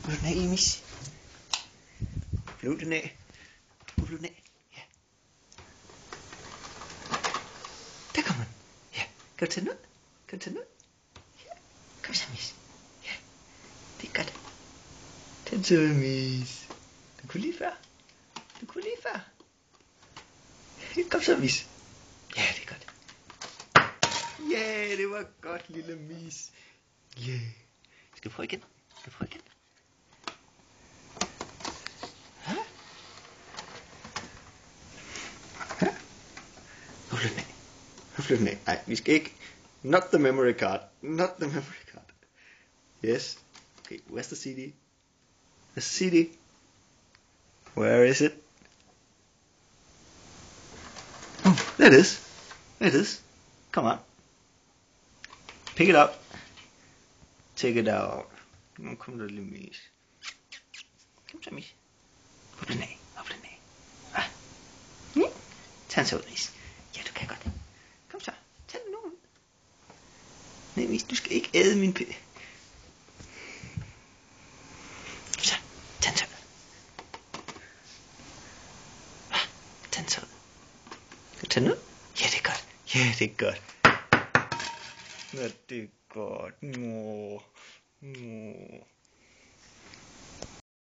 Rul den af, Emis. Rul den af. Rul den af. Ja. Der kommer den. Ja. Kan du tage den ud? Kan du tage den ud? Ja. Kom så, Mis. Ja. Det er godt. Tag den så, Mis. Du kunne lige før. Du kunne lige før. Kom så, Mis. Ja, det er godt. Ja, det var godt, lille Mis. Ja. Skal vi prøve igen? Skal vi prøve igen? Ja. Ja. Nu flytter den af. Nu flytter den af. Nej, vi skal ikke. Not the memory card. Not the memory card. Yes. Okay, where's the CD? The CD. Where is it? Oh, there it is. There it is. Come on. Pick it up. Take it out. Nu kommer der lidt Mis. Kom så, Mis. Hop den af. Hop den af. Ah. Tag den så ud, Mis. Ja, du kan godt. Kom så. Tag den nu ud. Nej, Mis, du skal ikke æde min pille. Så. Tag den så ud. Ah. Tag den så ud. Skal du tage den ud? Ja, det er godt. Ja, det er godt. Ja, det er godt. Nå.